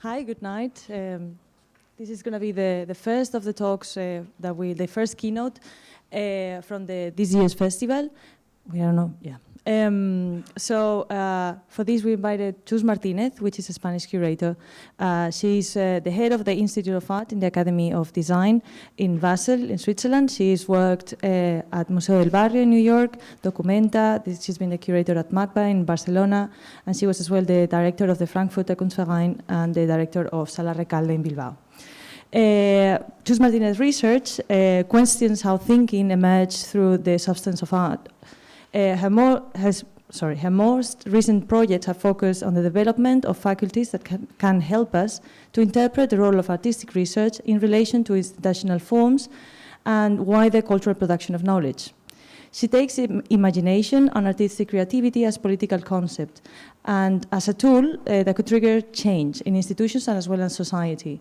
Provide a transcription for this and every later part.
Hi, good night. This is going to be the first of the talks the first keynote from this year's festival. We don't know, yeah. For this, we invited Chus Martinez, which is a Spanish curator. She's the head of the Institute of Art in the Academy of Design in Basel, in Switzerland. She's worked at Museo del Barrio in New York, Documenta. She's been the curator at MACBA in Barcelona, and she was as well the director of the Frankfurter Kunstverein and the director of Sala Recalde in Bilbao. Chus Martinez's research questions how thinking emerged through the substance of art. Her most recent projects have focused on the development of faculties that can help us to interpret the role of artistic research in relation to institutional forms and wider cultural production of knowledge. She takes imagination and artistic creativity as political concept and as a tool that could trigger change in institutions and as well as society.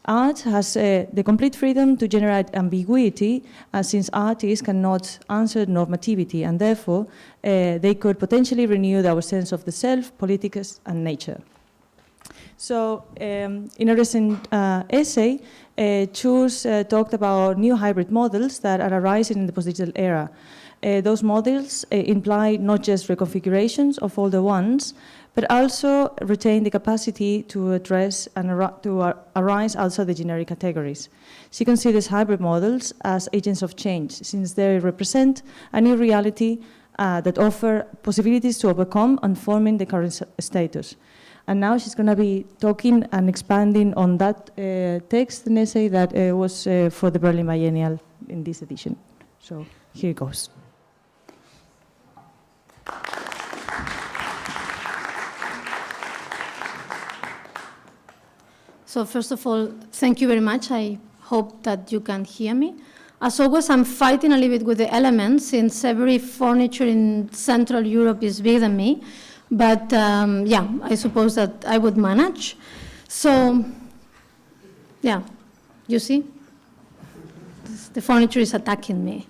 Art has the complete freedom to generate ambiguity, since artists cannot answer normativity, and therefore they could potentially renew our sense of the self, politics, and nature. So, in a recent essay, Chus talked about new hybrid models that are arising in the post-digital era. Those models imply not just reconfigurations of older ones, but also retain the capacity to address and arise outside the generic categories. She considers hybrid models as agents of change, since they represent a new reality that offer possibilities to overcome and forming the current status. And now she's going to be talking and expanding on that text, an essay that was for the Berlin Biennial in this edition. So here it goes. So first of all, thank you very much. I hope that you can hear me. As always, I'm fighting a little bit with the elements, since every furniture in Central Europe is bigger than me. But yeah, I suppose that I would manage. So yeah, you see? The furniture is attacking me.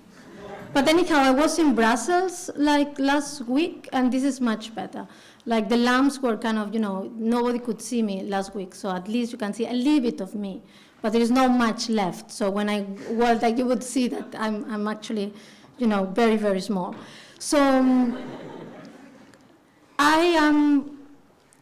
But anyhow, I was in Brussels like last week, and this is much better. Like the lamps were kind of, nobody could see me last week, so at least you can see a little bit of me. But there is not much left. So when I was like, you would see that I'm actually, very, very small. So I am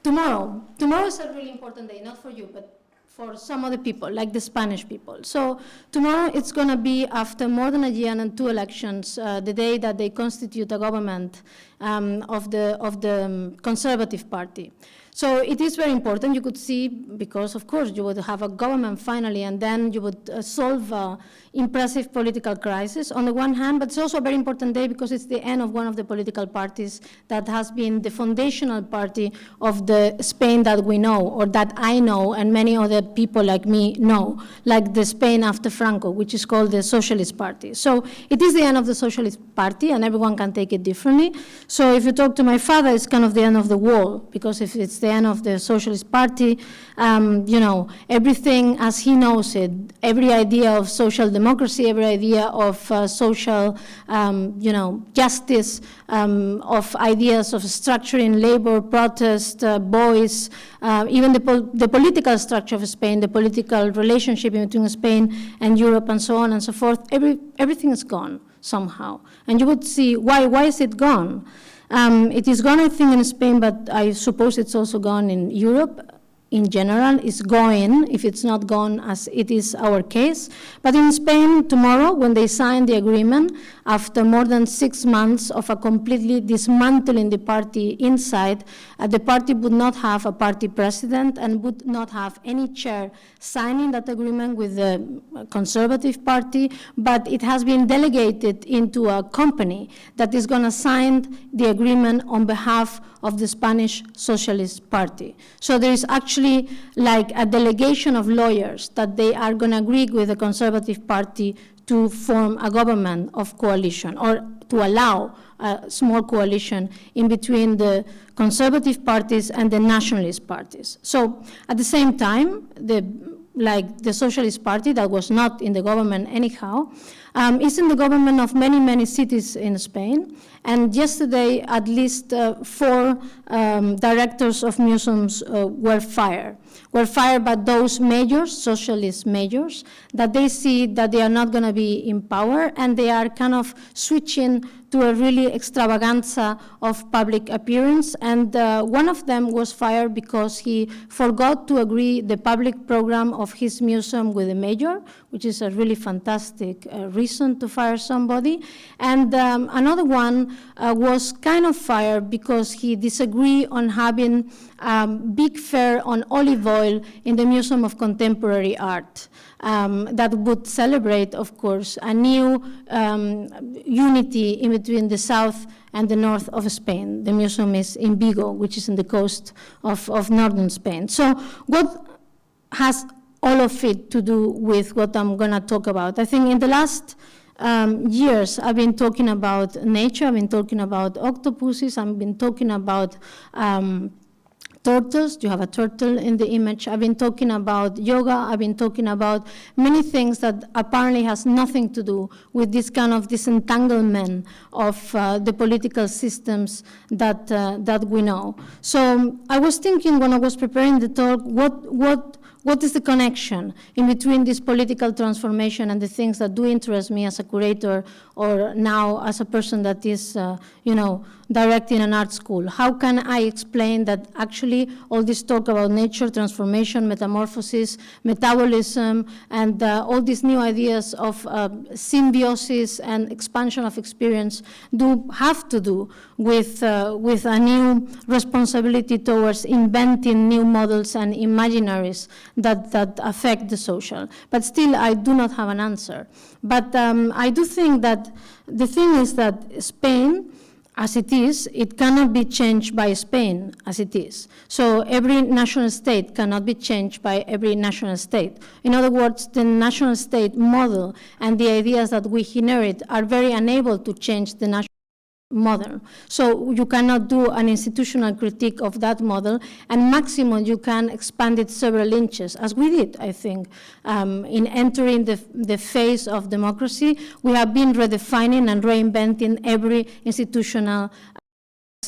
tomorrow. Tomorrow is a really important day, not for you, but for some other people, like the Spanish people. So tomorrow it's going to be, after more than a year and 2 elections, the day that they constitute a government of the Conservative Party. So it is very important. You could see, because of course you would have a government finally, and then you would solve an impressive political crisis on the one hand, but it's also a very important day because it's the end of one of the political parties that has been the foundational party of the Spain that we know, or that I know, and many other people like me know, like the Spain after Franco, which is called the Socialist Party. So it is the end of the Socialist Party, and everyone can take it differently. So if you talk to my father, it's kind of the end of the world, because if it's the end of the Socialist Party, everything as he knows it, every idea of social democracy, every idea of social, justice, of ideas of structuring labor, protest, voice, even the political structure of Spain, the political relationship between Spain and Europe, and so on and so forth, everything is gone somehow. And you would see, why is it gone? It is gone, I think, in Spain, but I suppose it's also gone in Europe. In general, is going, if it's not gone as it is our case. But in Spain, tomorrow, when they sign the agreement, after more than 6 months of a completely dismantling the party inside, the party would not have a party president and would not have any chair signing that agreement with the Conservative Party, but it has been delegated into a company that is going to sign the agreement on behalf of the Spanish Socialist Party. So there is actually like a delegation of lawyers that they are going to agree with the Conservative Party to form a government of coalition, or to allow a small coalition in between the Conservative parties and the nationalist parties. So at the same time, like the Socialist Party, that was not in the government anyhow, is in the government of many, many cities in Spain. And yesterday, at least 4 directors of museums were fired by those mayors, socialist mayors, that they see that they are not going to be in power, and they are kind of switching to a really extravaganza of public appearance. And one of them was fired because he forgot to agree the public program of his museum with the mayor, which is a really fantastic reason to fire somebody. And another one was kind of fired because he disagreed on having big fair on olive oil in the Museum of Contemporary Art. That would celebrate, of course, a new unity in between the south and the north of Spain. The museum is in Vigo, which is in the coast of northern Spain. So what has all of it to do with what I'm going to talk about? I think in the last years, I've been talking about nature, I've been talking about octopuses, I've been talking about turtles. You have a turtle in the image. I've been talking about yoga. I've been talking about many things that apparently has nothing to do with this kind of disentanglement of the political systems that we know. So I was thinking when I was preparing the talk, what is the connection in between this political transformation and the things that do interest me as a curator, or now as a person that is, directing an art school? How can I explain that actually all this talk about nature, transformation, metamorphosis, metabolism, and all these new ideas of symbiosis and expansion of experience do have to do with a new responsibility towards inventing new models and imaginaries that affect the social? But still, I do not have an answer. But I do think that the thing is that Spain, as it is, it cannot be changed by Spain as it is. So every national state cannot be changed by every national state. In other words, the national state model and the ideas that we inherit are very unable to change the national model. So you cannot do an institutional critique of that model, and maximum you can expand it several inches, as we did, I think. In entering the phase of democracy, we have been redefining and reinventing every institutional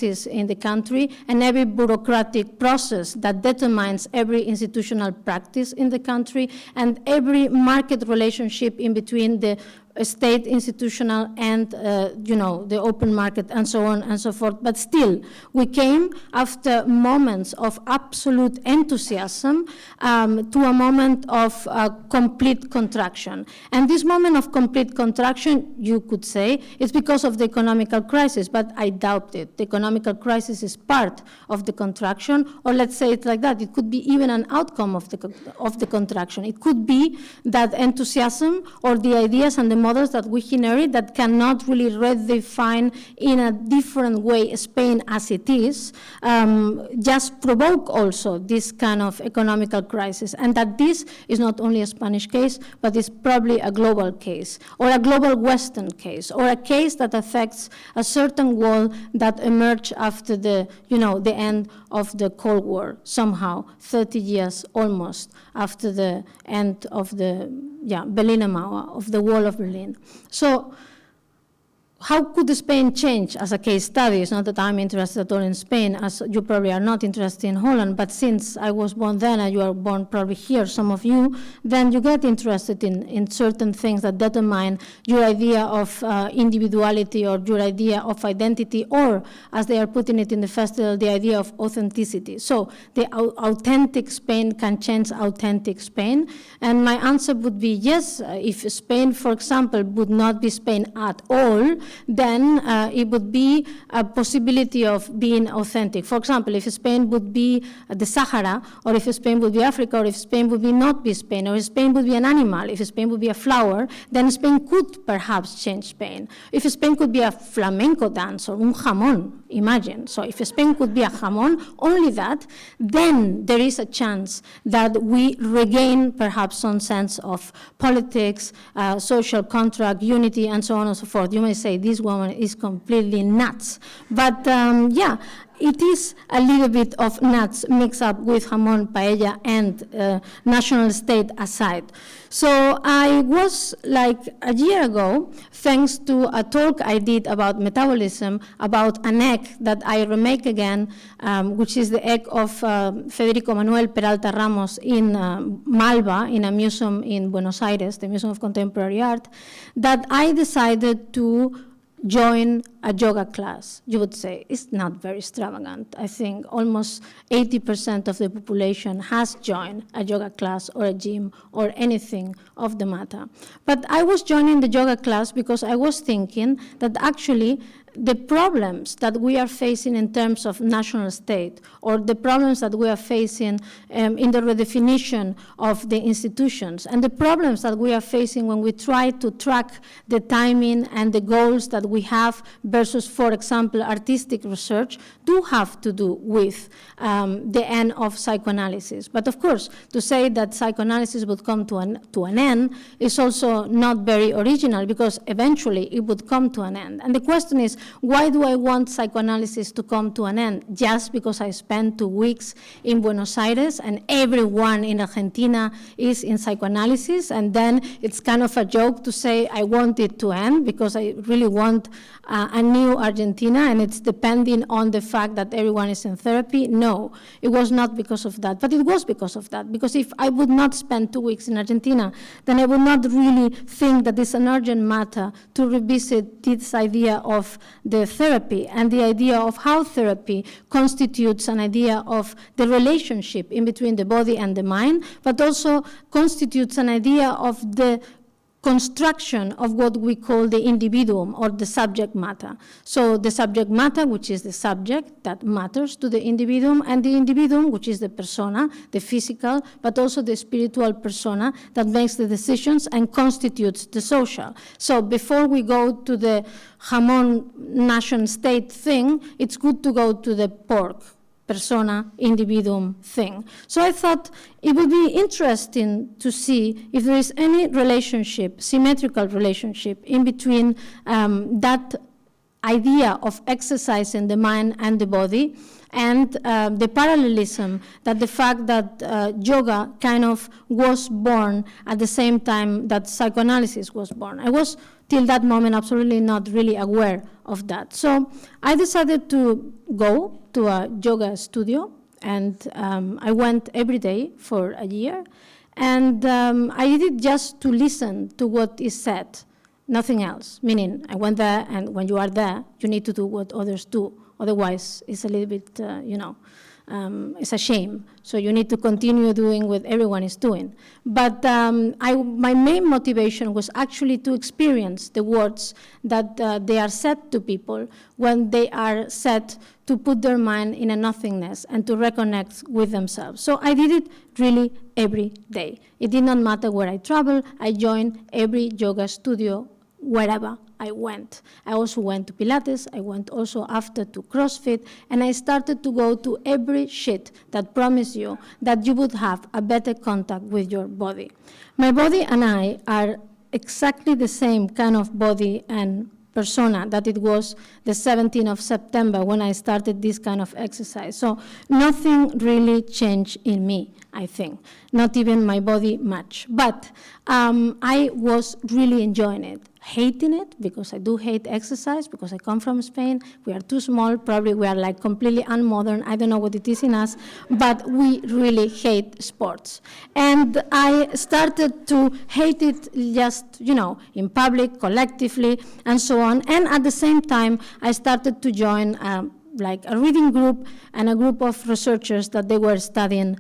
in the country and every bureaucratic process that determines every institutional practice in the country and every market relationship in between the state institutional and the open market and so on and so forth. But still, we came after moments of absolute enthusiasm to a moment of complete contraction. And this moment of complete contraction, you could say, is because of the economical crisis, but I doubt it. The economical crisis is part of the contraction, or let's say it like that. It could be even an outcome of the contraction. It could be that enthusiasm or the ideas and the models that we inherit that cannot really redefine in a different way Spain as it is, just provoke also this kind of economical crisis, and that this is not only a Spanish case, but is probably a global case, or a global Western case, or a case that affects a certain world that emerged after the end of the Cold War, somehow, 30 years almost after the end of the Berliner Mauer, of the Wall of Berlin. So how could Spain change as a case study? It's not that I'm interested at all in Spain, as you probably are not interested in Holland, but since I was born then and you are born probably here, some of you, then you get interested in certain things that determine your idea of individuality or your idea of identity, or, as they are putting it in the festival, the idea of authenticity. So the authentic Spain can change authentic Spain. And my answer would be yes, if Spain, for example, would not be Spain at all, then it would be a possibility of being authentic. For example, if Spain would be the Sahara, or if Spain would be Africa, or if Spain would not be Spain, or if Spain would be an animal, if Spain would be a flower, then Spain could perhaps change Spain. If Spain could be a flamenco dance or un jamón, imagine. So if Spain could be a jamón, only that, then there is a chance that we regain perhaps some sense of politics, social contract, unity, and so on and so forth. You may say this woman is completely nuts. But it is a little bit of nuts mixed up with jamon, paella, and national state aside. So I was, like a year ago, thanks to a talk I did about metabolism, about an egg that I remake again, which is the egg of Federico Manuel Peralta Ramos in Malva, in a museum in Buenos Aires, the Museum of Contemporary Art, that I decided to join a yoga class. You would say it's not very extravagant. I think almost 80% of the population has joined a yoga class or a gym or anything of the matter. But I was joining the yoga class because I was thinking that actually the problems that we are facing in terms of national state, or the problems that we are facing in the redefinition of the institutions, and the problems that we are facing when we try to track the timing and the goals that we have versus, for example, artistic research, do have to do with the end of psychoanalysis. But of course, to say that psychoanalysis would come to an end is also not very original, because eventually it would come to an end. And the question is, why do I want psychoanalysis to come to an end? Just because I spent 2 weeks in Buenos Aires and everyone in Argentina is in psychoanalysis, and then it's kind of a joke to say I want it to end because I really want a new Argentina, and it's depending on the fact that everyone is in therapy? No, it was not because of that, but it was because of that. Because if I would not spend 2 weeks in Argentina, then I would not really think that it's an urgent matter to revisit this idea of the therapy and the idea of how therapy constitutes an idea of the relationship in between the body and the mind, but also constitutes an idea of the construction of what we call the individuum, or the subject matter. So the subject matter, which is the subject that matters to the individuum, and the individuum, which is the persona, the physical, but also the spiritual persona that makes the decisions and constitutes the social. So before we go to the jamon nation state thing, it's good to go to the pork persona, individuum thing. So I thought it would be interesting to see if there is any relationship, symmetrical relationship, in between that idea of exercising the mind and the body and the parallelism that the fact that yoga kind of was born at the same time that psychoanalysis was born. I was, till that moment, absolutely not really aware of that. So I decided to go to a yoga studio, and I went every day for a year. And I did it just to listen to what is said, nothing else. Meaning, I went there, and when you are there, you need to do what others do. Otherwise, it's a little bit, it's a shame. So you need to continue doing what everyone is doing. But my main motivation was actually to experience the words that they are said to people when they are said to put their mind in a nothingness and to reconnect with themselves. So I did it really every day. It did not matter where I traveled. I joined every yoga studio wherever I went. I also went to Pilates. I went also after to CrossFit, and I started to go to every shit that promised you that you would have a better contact with your body. My body and I are exactly the same kind of body and persona that it was the 17th of September when I started this kind of exercise. So nothing really changed in me, I think, not even my body much. But I was really enjoying it, hating it, because I do hate exercise, because I come from Spain. We are too small, probably we are like completely unmodern. I don't know what it is in us, but we really hate sports. And I started to hate it just, in public, collectively, and so on. And at the same time, I started to join like a reading group and a group of researchers that they were studying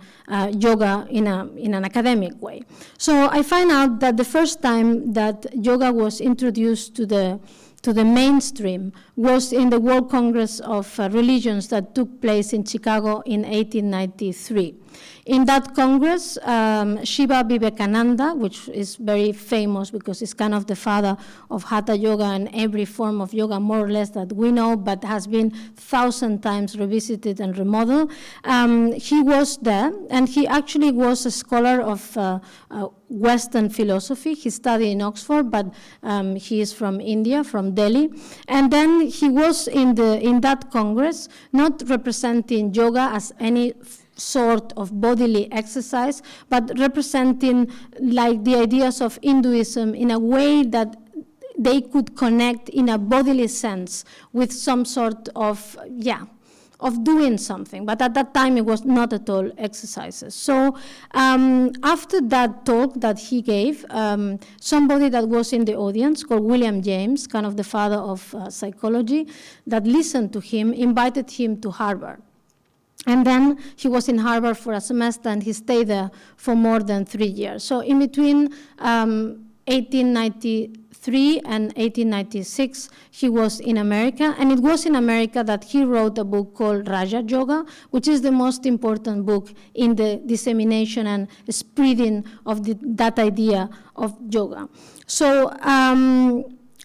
yoga in an academic way. So I find out that the first time that yoga was introduced to the mainstream was in the World Congress of Religions that took place in Chicago in 1893. In that Congress, Shiva Vivekananda, which is very famous because he's kind of the father of Hatha Yoga and every form of yoga, more or less, that we know, but has been 1,000 times revisited and remodeled. He was there, and he actually was a scholar of Western philosophy. He studied in Oxford, but he is from India, from Delhi. And then he was in that Congress, not representing yoga as any sort of bodily exercise, but representing like the ideas of Hinduism in a way that they could connect in a bodily sense with some sort of, of doing something. But at that time, it was not at all exercises. So after that talk that he gave, somebody that was in the audience called William James, kind of the father of psychology, that listened to him, invited him to Harvard. And then he was in Harvard for a semester, and he stayed there for more than 3 years. So in between 1893 and 1896, he was in America. And it was in America that he wrote a book called Raja Yoga, which is the most important book in the dissemination and spreading of that idea of yoga. So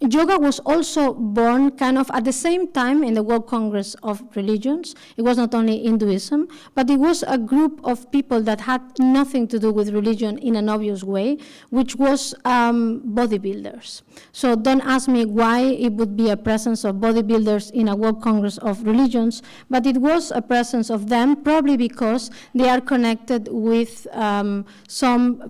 yoga was also born kind of at the same time in the World Congress of Religions. It was not only Hinduism, but it was a group of people that had nothing to do with religion in an obvious way, which was bodybuilders. So don't ask me why it would be a presence of bodybuilders in a World Congress of Religions, but it was a presence of them, probably because they are connected with some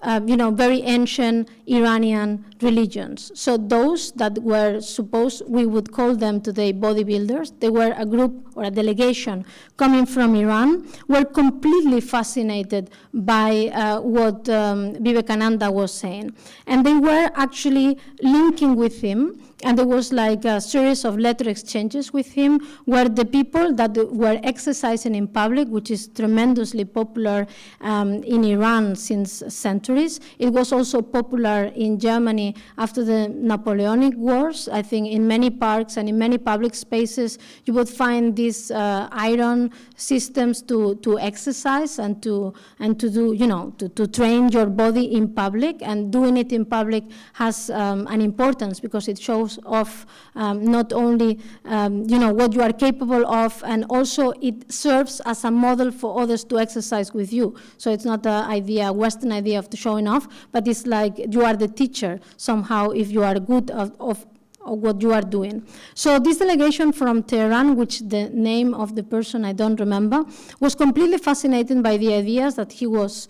very ancient Iranian religions. So those that were supposed, we would call them today bodybuilders, they were a group or a delegation coming from Iran, were completely fascinated by what Vivekananda was saying. And they were actually linking with him, and there was like a series of letter exchanges with him where the people that were exercising in public, which is tremendously popular in Iran since centuries. It was also popular in Germany after the Napoleonic Wars. I think in many parks and in many public spaces, you would find these iron systems to exercise and to do, to train your body in public. And doing it in public has an importance because it shows off not only what you are capable of, and also it serves as a model for others to exercise with you. So it's not a Western idea of showing off, but it's like you are the teacher somehow if you are good of what you are doing. So this delegation from Tehran, which the name of the person I don't remember, was completely fascinated by the ideas that he was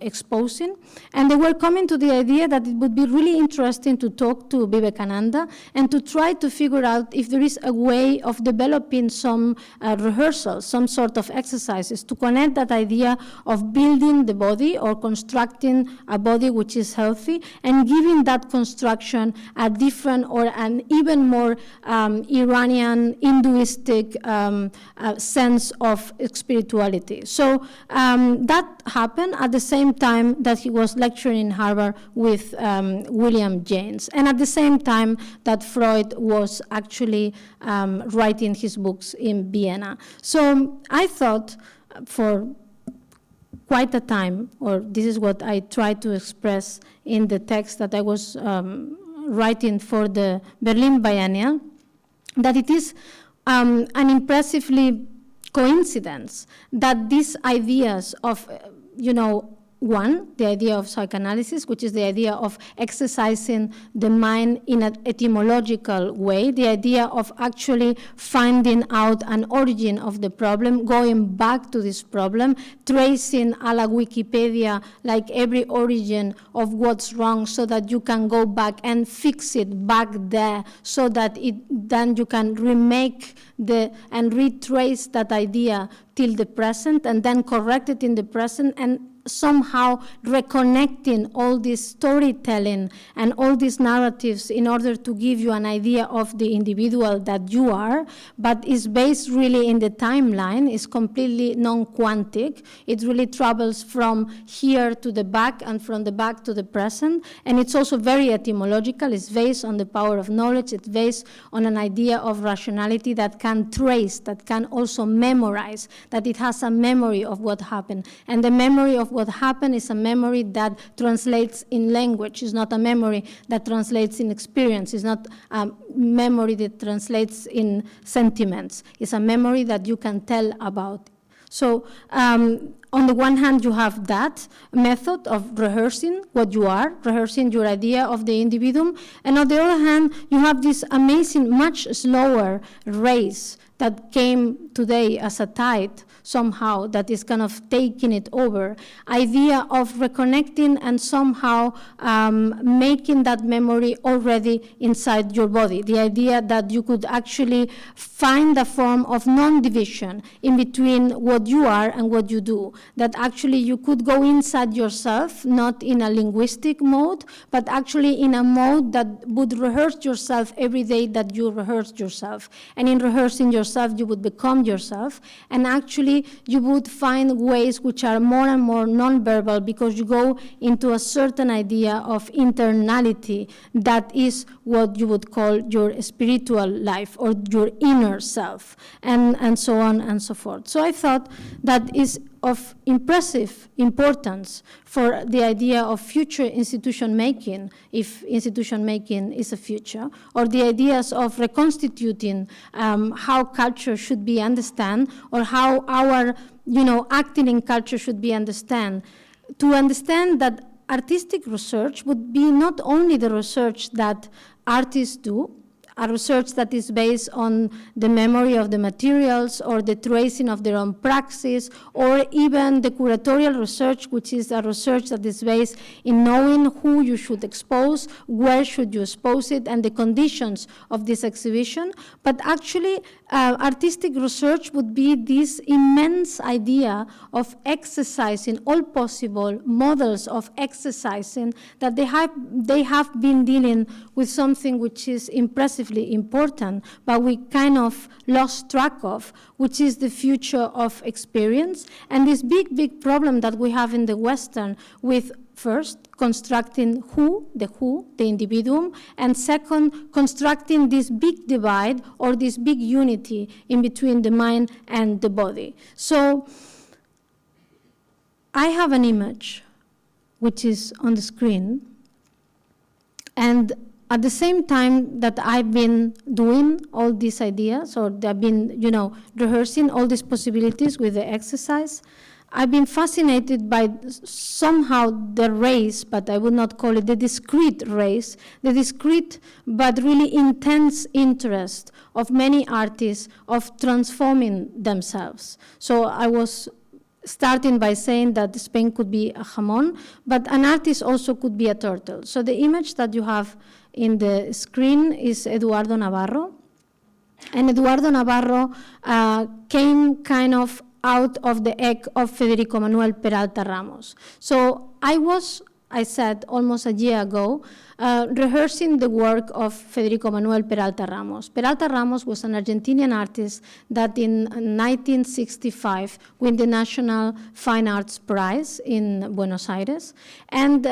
exposing. And they were coming to the idea that it would be really interesting to talk to Vivekananda and to try to figure out if there is a way of developing some rehearsals, some sort of exercises to connect that idea of building the body or constructing a body which is healthy and giving that construction a different or an even more Iranian, Hinduistic sense of spirituality. So that happened at the same time that he was lecturing in Harvard with William James, and at the same time that Freud was actually writing his books in Vienna. So I thought for quite a time, or this is what I tried to express in the text that I was writing for the Berlin Biennial, that it is an impressively coincidence that these ideas of, one, the idea of psychoanalysis, which is the idea of exercising the mind in an etymological way, the idea of actually finding out an origin of the problem, going back to this problem, tracing a la Wikipedia, like every origin of what's wrong so that you can go back and fix it back there so that then you can remake and retrace that idea till the present and then correct it in the present and somehow reconnecting all this storytelling and all these narratives in order to give you an idea of the individual that you are, but is based really in the timeline, is completely non-quantic. It really travels from here to the back and from the back to the present, and it's also very etymological. It's based on the power of knowledge. It's based on an idea of rationality that can trace, that can also memorize, that it has a memory of what happened. And the memory of what happened is a memory that translates in language. It's not a memory that translates in experience. It's not a memory that translates in sentiments. It's a memory that you can tell about. So on the one hand, you have that method of rehearsing what you are, rehearsing your idea of the individuum. And on the other hand, you have this amazing, much slower race that came today as a tide somehow, that is kind of taking it over, idea of reconnecting and somehow making that memory already inside your body. The idea that you could actually find a form of non-division in between what you are and what you do, that actually you could go inside yourself, not in a linguistic mode, but actually in a mode that would rehearse yourself every day that you rehearse yourself. And in rehearsing yourself, you would become yourself, and actually you would find ways which are more and more non-verbal, because you go into a certain idea of internality that is what you would call your spiritual life or your inner self, and so on and so forth. So I thought that is of impressive importance for the idea of future institution making, if institution making is a future, or the ideas of reconstituting how culture should be understood, or how our acting in culture should be understood, to understand that artistic research would be not only the research that artists do, a research that is based on the memory of the materials or the tracing of their own praxis, or even the curatorial research, which is a research that is based in knowing who you should expose, where should you expose it, and the conditions of this exhibition. But actually, artistic research would be this immense idea of exercising all possible models of exercising, that they have been dealing with something which is impressively important, but we kind of lost track of, which is the future of experience, and this big problem that we have in the Western with, first, constructing the individuum, and second, constructing this big divide or this big unity in between the mind and the body. So I have an image which is on the screen, and at the same time that I've been doing all these ideas, or I've been, rehearsing all these possibilities with the exercise, I've been fascinated by somehow the race, but I would not call it the discrete race, the discrete but really intense interest of many artists of transforming themselves. So I was starting by saying that Spain could be a jamón, but an artist also could be a turtle. So the image that you have in the screen is Eduardo Navarro. And Eduardo Navarro came kind of out of the egg of Federico Manuel Peralta Ramos. So I said almost a year ago, rehearsing the work of Federico Manuel Peralta Ramos. Peralta Ramos was an Argentinian artist that in 1965 won the National Fine Arts Prize in Buenos Aires, and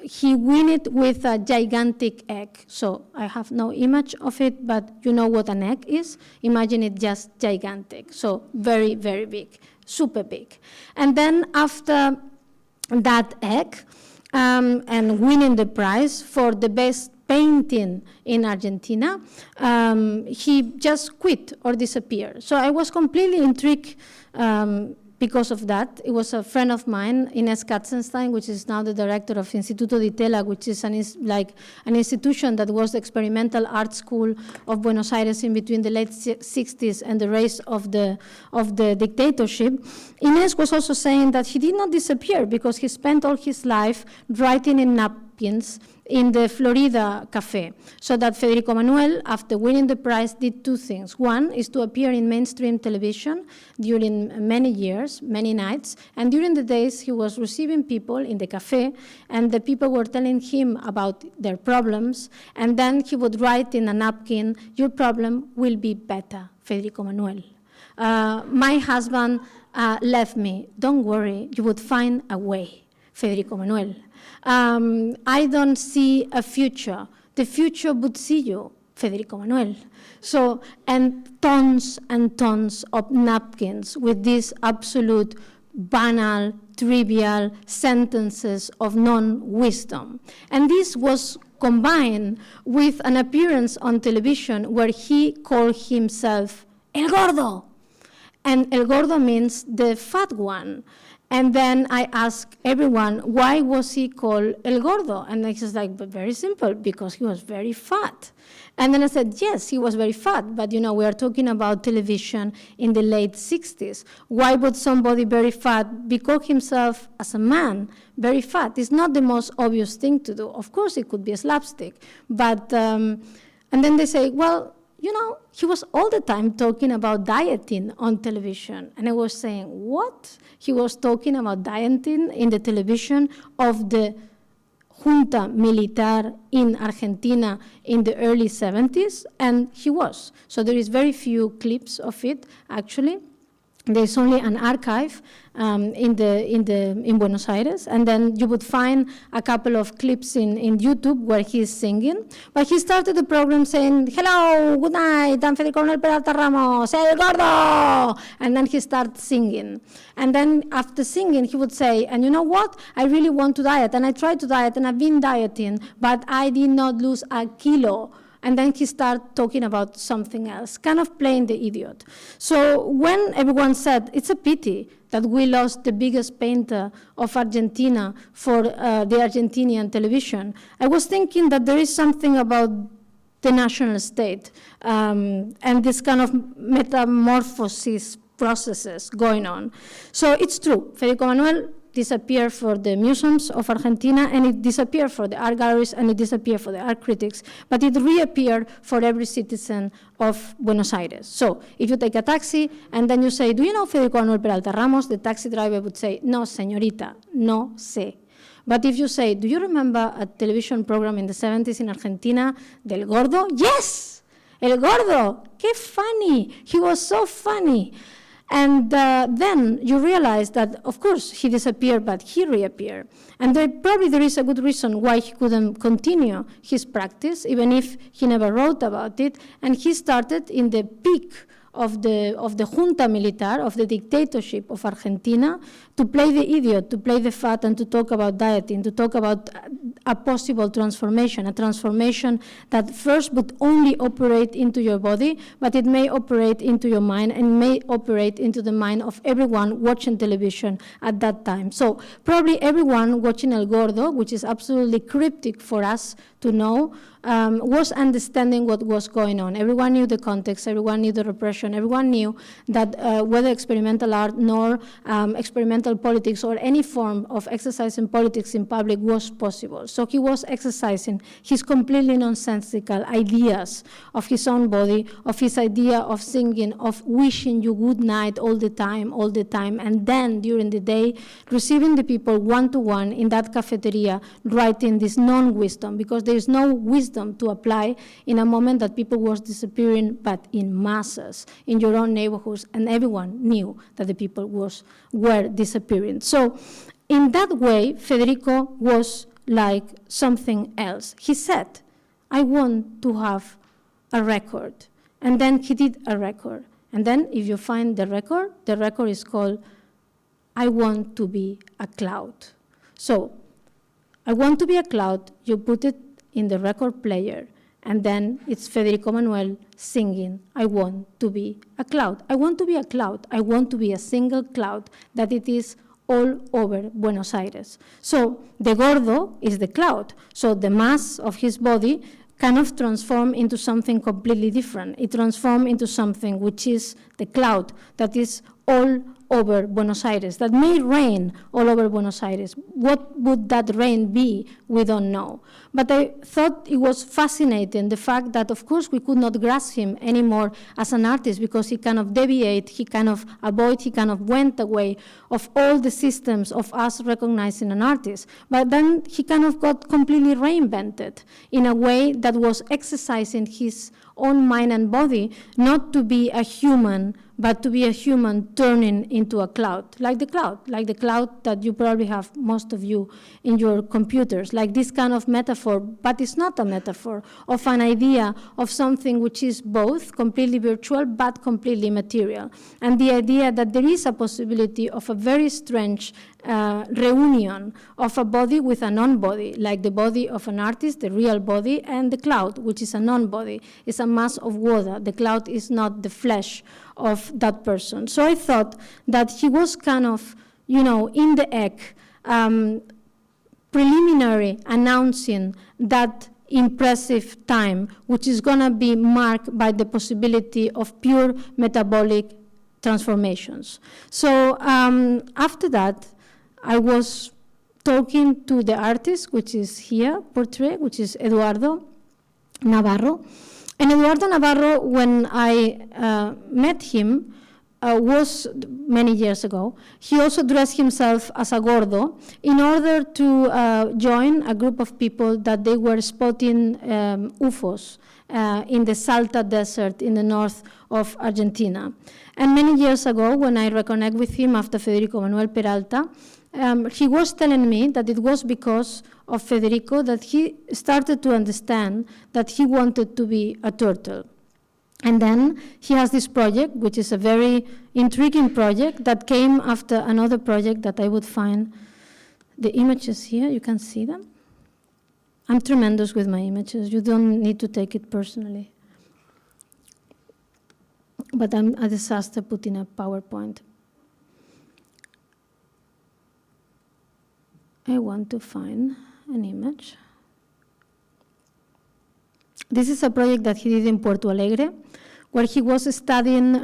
he won it with a gigantic egg. So I have no image of it, but you know what an egg is. Imagine it just gigantic, so very, very big, super big. And then after that egg, and winning the prize for the best painting in Argentina, he just quit or disappeared. So I was completely intrigued because of that. It was a friend of mine, Ines Katzenstein, which is now the director of Instituto di Tela, which is an institution that was the experimental art school of Buenos Aires in between the late 60s and the rise of the dictatorship. Ines was also saying that he did not disappear because he spent all his life writing in a napkins in the Florida cafe. So that Federico Manuel, after winning the prize, did two things. One is to appear in mainstream television during many years, many nights, and during the days he was receiving people in the cafe, and the people were telling him about their problems, and then he would write in a napkin, "Your problem will be better, Federico Manuel. My husband left me. Don't worry, you would find a way, Federico Manuel. I don't see a future. The future would see you, Federico Manuel." So, and tons of napkins with these absolute banal, trivial sentences of non-wisdom. And this was combined with an appearance on television where he called himself El Gordo. And El Gordo means the fat one. And then I asked everyone, why was he called El Gordo? And they was like, but very simple, because he was very fat. And then I said, yes, he was very fat, but you know, we are talking about television in the late 60s. Why would somebody very fat call himself as a man very fat? It's not the most obvious thing to do. Of course, it could be a slapstick, but, and then they say, well, you know, he was all the time talking about dieting on television. And I was saying, what? He was talking about dieting in the television of the junta militar in Argentina in the early 70s, and he was. So there is very few clips of it, actually. There's only an archive in Buenos Aires, and then you would find a couple of clips in YouTube where he's singing. But he started the program saying, "Hello, good night, I'm Federico Peralta Ramos, El Gordo!" And then he started singing. And then after singing, he would say, "And you know what? I really want to diet, and I tried to diet, and I've been dieting, but I did not lose a kilo." And then he started talking about something else, kind of playing the idiot. So when everyone said, it's a pity that we lost the biggest painter of Argentina for the Argentinian television, I was thinking that there is something about the national state and this kind of metamorphosis processes going on. So it's true, Federico Manuel disappeared for the museums of Argentina, and it disappeared for the art galleries, and it disappeared for the art critics, but it reappeared for every citizen of Buenos Aires. So if you take a taxi and then you say, "Do you know Federico Manuel Peralta Ramos?" the taxi driver would say, "No, señorita, no sé." But if you say, "Do you remember a television program in the 70s in Argentina, Del Gordo?" "Yes, El Gordo, qué funny, he was so funny." And then you realize that, of course, he disappeared, but he reappeared. And probably there is a good reason why he couldn't continue his practice, even if he never wrote about it. And he started in the peak of the junta militar, of the dictatorship of Argentina, to play the idiot, to play the fat, and to talk about dieting, to talk about a possible transformation, a transformation that first would only operate into your body, but it may operate into your mind and may operate into the mind of everyone watching television at that time. So probably everyone watching El Gordo, which is absolutely cryptic for us to know, was understanding what was going on. Everyone knew the context, everyone knew the repression, everyone knew that whether experimental art nor experimental politics or any form of exercising politics in public was possible. So he was exercising his completely nonsensical ideas of his own body, of his idea of singing, of wishing you good night all the time, and then during the day receiving the people one-to-one in that cafeteria, writing this non-wisdom, because there is no wisdom to apply in a moment that people was disappearing, but in masses, in your own neighborhoods, and everyone knew that the people were disappearing. So in that way, Federico was like something else. He said, "I want to have a record." And then he did a record. And then if you find the record is called "I Want to Be a Cloud." So I want to be a cloud, you put it in the record player, and then it's Federico Manuel singing, "I want to be a cloud. I want to be a cloud. I want to be a single cloud that it is all over Buenos Aires." So the Gordo is the cloud. So the mass of his body kind of transformed into something completely different. It transformed into something which is the cloud that is all over Buenos Aires, that may rain all over Buenos Aires. What would that rain be? We don't know. But I thought it was fascinating, the fact that, of course, we could not grasp him anymore as an artist because he kind of deviated, he kind of avoided, he kind of went away of all the systems of us recognizing an artist. But then he kind of got completely reinvented in a way that was exercising his own mind and body, not to be a human, but to be a human turning into a cloud, like the cloud that you probably have, most of you, in your computers, like this kind of metaphor, but it's not a metaphor, of an idea of something which is both completely virtual but completely material. And the idea that there is a possibility of a very strange reunion of a body with a non-body, like the body of an artist, the real body, and the cloud, which is a non-body. It's a mass of water. The cloud is not the flesh of that person. So I thought that he was kind of, in the egg, preliminary announcing that impressive time, which is going to be marked by the possibility of pure metabolic transformations. So after that, I was talking to the artist, which is here, portrait, which is Eduardo Navarro. And Eduardo Navarro, when I met him, was many years ago. He also dressed himself as a gordo in order to join a group of people that they were spotting UFOs in the Salta Desert in the north of Argentina. And many years ago, when I reconnect with him after Federico Manuel Peralta, he was telling me that it was because of Federico that he started to understand that he wanted to be a turtle. And then he has this project, which is a very intriguing project that came after another project that I would find. The images here, you can see them. I'm tremendous with my images. You don't need to take it personally. But I'm a disaster putting a PowerPoint. I want to find an image. This is a project that he did in Porto Alegre, where he was studying,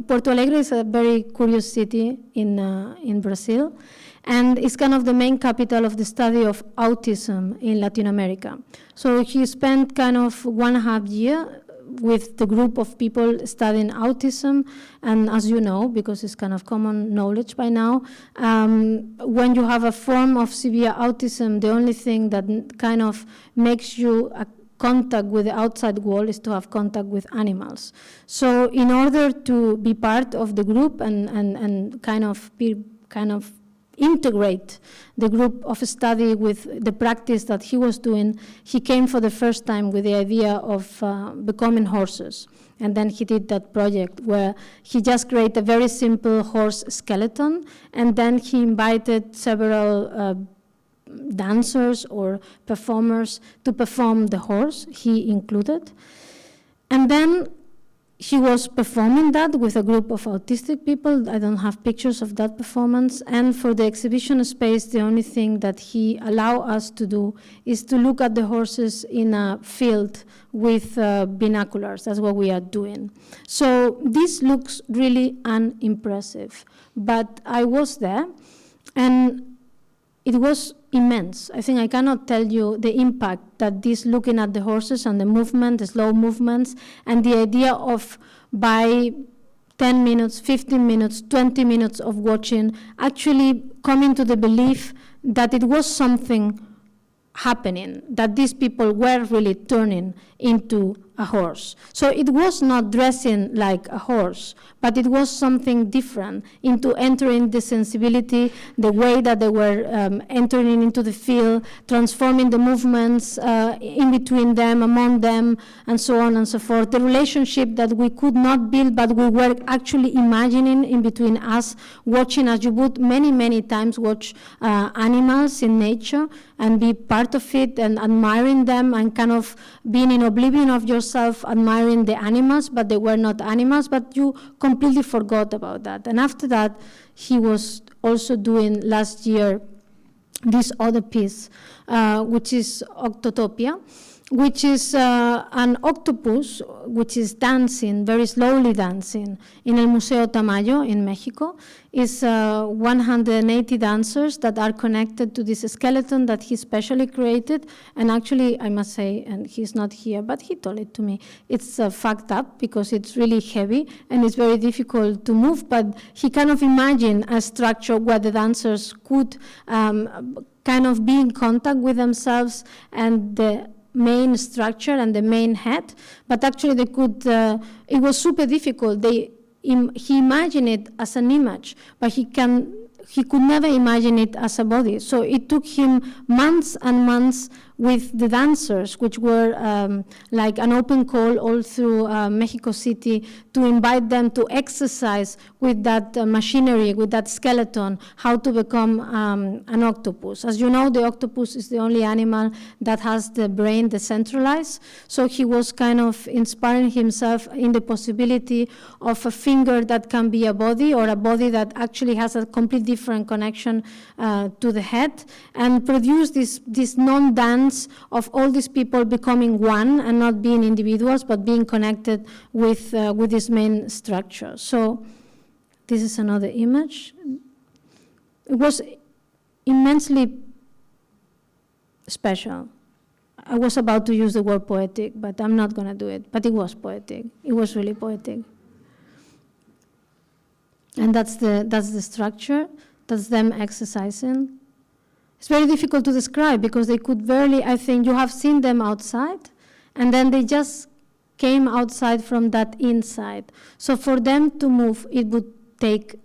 Porto Alegre is a very curious city in Brazil, and it's kind of the main capital of the study of autism in Latin America. So he spent kind of 1.5 years with the group of people studying autism, and as you know, because it's kind of common knowledge by now, when you have a form of severe autism, the only thing that kind of makes you a contact with the outside world is to have contact with animals. So in order to be part of the group and kind of integrate the group of study with the practice that he was doing, he came for the first time with the idea of becoming horses. And then he did that project where he just created a very simple horse skeleton, and then he invited several dancers or performers to perform the horse, he included. And then he was performing that with a group of autistic people. I don't have pictures of that performance. And for the exhibition space, the only thing that he allowed us to do is to look at the horses in a field with binoculars. That's what we are doing. So this looks really unimpressive. But I was there, and it was immense. I think I cannot tell you the impact that this looking at the horses and the movement, the slow movements, and the idea of by 10 minutes, 15 minutes, 20 minutes of watching, actually coming to the belief that it was something happening, that these people were really turning into a horse. So it was not dressing like a horse, but it was something different, into entering the sensibility, the way that they were entering into the field, transforming the movements in between them, among them, and so on and so forth. The relationship that we could not build, but we were actually imagining in between us, watching, as you would many, many times watch animals in nature and be part of it and admiring them and kind of being in oblivion of yourself, admiring the animals, but they were not animals, but you completely forgot about that. And after that, he was also doing last year this other piece, which is Octotopia, which is an octopus, which is dancing, very slowly dancing, in El Museo Tamayo in Mexico. Is 180 dancers that are connected to this skeleton that he specially created. And actually, I must say, and he's not here, but he told it to me, it's fucked up because it's really heavy and it's very difficult to move, but he kind of imagined a structure where the dancers could kind of be in contact with themselves and the main structure and the main head, but actually they could, it was super difficult. He imagined it as an image, but he could never imagine it as a body. So it took him months and months with the dancers, which were like an open call all through Mexico City, to invite them to exercise with that machinery, with that skeleton, how to become an octopus. As you know, the octopus is the only animal that has the brain decentralized. So he was kind of inspiring himself in the possibility of a finger that can be a body, or a body that actually has a completely different connection to the head, and produce this non-dance of all these people becoming one and not being individuals, but being connected with this main structure. So this is another image. It was immensely special. I was about to use the word poetic, but I'm not going to do it. But it was poetic. It was really poetic. And that's the structure. That's them exercising. It's very difficult to describe because they could barely, I think you have seen them outside, and then they just came outside from that inside. So for them to move, it would take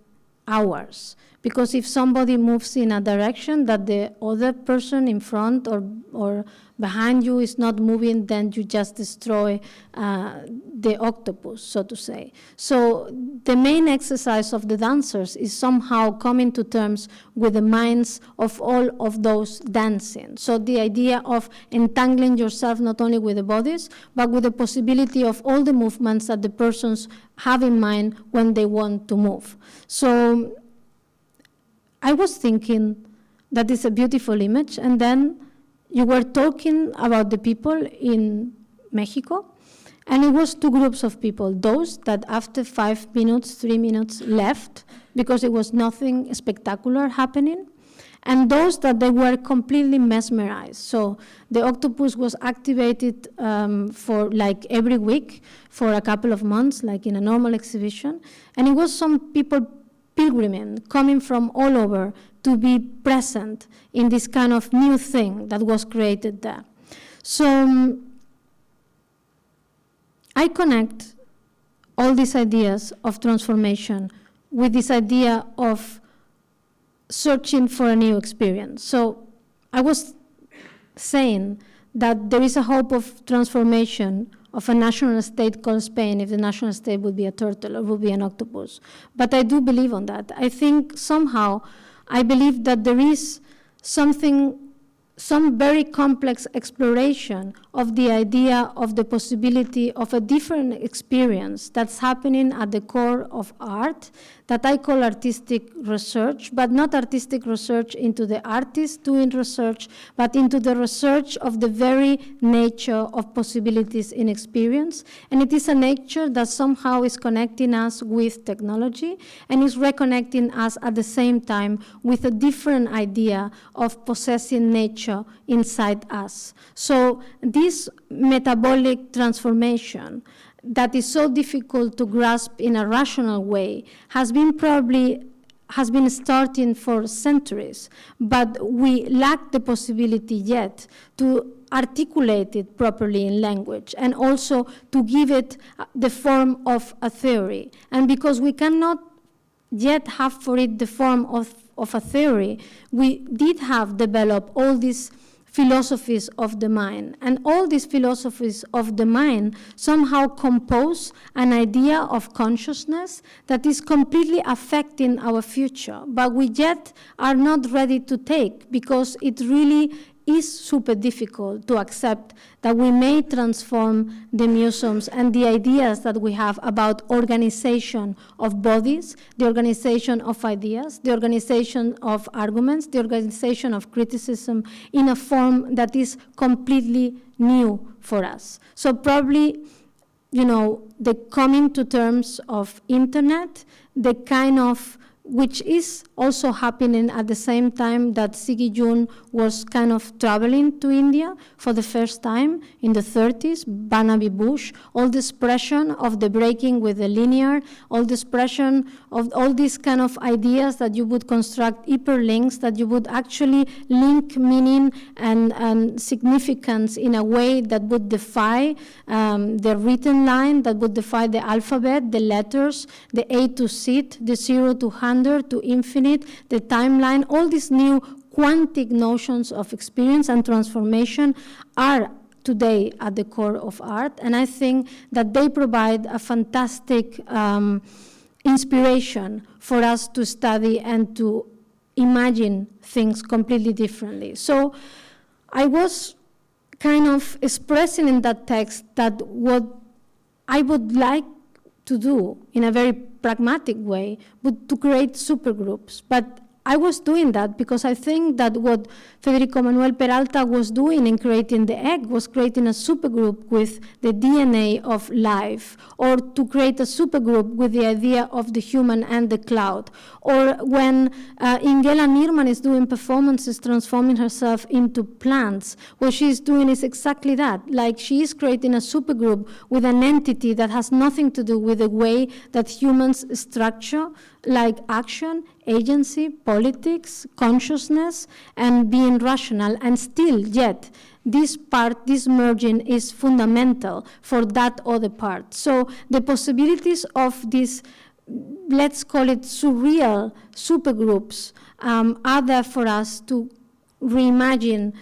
hours. Because if somebody moves in a direction that the other person in front or behind you is not moving, then you just destroy the octopus, so to say. So the main exercise of the dancers is somehow coming to terms with the minds of all of those dancing. So the idea of entangling yourself not only with the bodies, but with the possibility of all the movements that the persons have in mind when they want to move. So I was thinking that is a beautiful image, and then you were talking about the people in Mexico, and it was two groups of people, those that after 5 minutes, 3 minutes left because it was nothing spectacular happening, and those that they were completely mesmerized. So the octopus was activated for like every week for a couple of months, like in a normal exhibition, and it was some people pilgriming, coming from all over to be present in this kind of new thing that was created there. So I connect all these ideas of transformation with this idea of searching for a new experience. So I was saying that there is a hope of transformation of a national state called Spain if the national state would be a turtle or would be an octopus. But I do believe on that. I think somehow, I believe that there is some very complex exploration of the idea of the possibility of a different experience that's happening at the core of art that I call artistic research, but not artistic research into the artist doing research, but into the research of the very nature of possibilities in experience. And it is a nature that somehow is connecting us with technology and is reconnecting us at the same time with a different idea of possessing nature inside us. So this metabolic transformation that is so difficult to grasp in a rational way has been starting for centuries, but we lack the possibility yet to articulate it properly in language and also to give it the form of a theory. And because we cannot yet have for it the form of a theory, we did have developed all these philosophies of the mind. And all these philosophies of the mind somehow compose an idea of consciousness that is completely affecting our future, but we yet are not ready to take because it really is super difficult to accept that we may transform the museums and the ideas that we have about organization of bodies, the organization of ideas, the organization of arguments, the organization of criticism in a form that is completely new for us. So probably, you know, the coming to terms of internet, the kind of, which is also happening at the same time that Siggy Jun was kind of traveling to India for the first time in the 30s, Barnaby Bush, all this pressure of the breaking with the linear, all this pressure of all these kind of ideas that you would construct hyperlinks, that you would actually link meaning and significance in a way that would defy the written line, that would defy the alphabet, the letters, the A to Z, the 0 to 100 to infinite, the timeline, all these new quantic notions of experience and transformation are today at the core of art. And I think that they provide a fantastic inspiration for us to study and to imagine things completely differently. So I was kind of expressing in that text that what I would like to do in a very pragmatic way would to create supergroups. But I was doing that because I think that what Federico Manuel Peralta was doing in creating the egg was creating a supergroup with the DNA of life, or to create a supergroup with the idea of the human and the cloud. Or when Ingela Nirman is doing performances transforming herself into plants, what she's doing is exactly that. Like, she is creating a supergroup with an entity that has nothing to do with the way that humans structure, like action, agency, politics, consciousness, and being rational. And still, yet, this part, this merging is fundamental for that other part. So the possibilities of these, let's call it surreal supergroups, are there for us to reimagine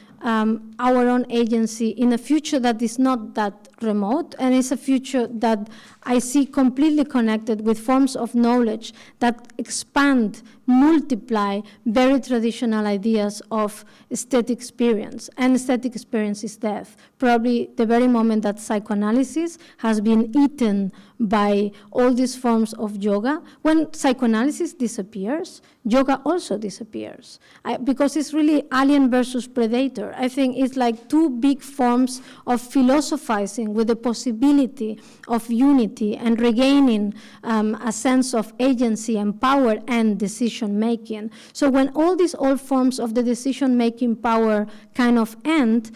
our own agency in a future that is not that remote, and it's a future that I see completely connected with forms of knowledge that expand, multiply very traditional ideas of aesthetic experience. And aesthetic experience is death. Probably the very moment that psychoanalysis has been eaten by all these forms of yoga, when psychoanalysis disappears, yoga also disappears. Because it's really alien versus predator. I think it's like two big forms of philosophizing with the possibility of unity and regaining a sense of agency and power and decision-making. So when all these old forms of the decision-making power kind of end,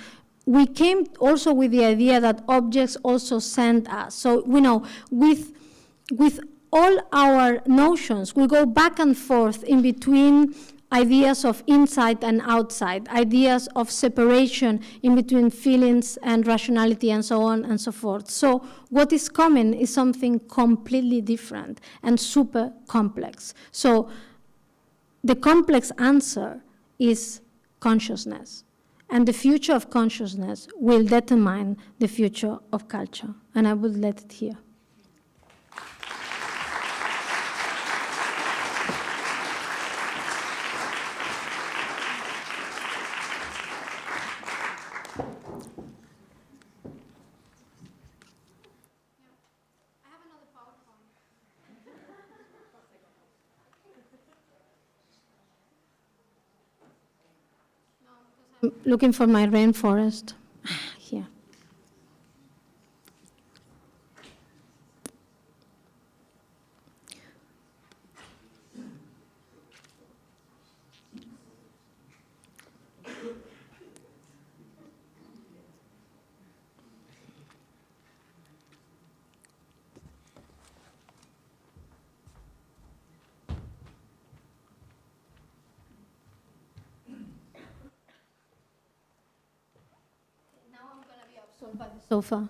we came also with the idea that objects also send us. So, you know, with all our notions, we go back and forth in between ideas of inside and outside, ideas of separation in between feelings and rationality and so on and so forth. So what is coming is something completely different and super complex. So the complex answer is consciousness. And the future of consciousness will determine the future of culture. And I will let it here. I'm looking for my rainforest. Here. By the sofa.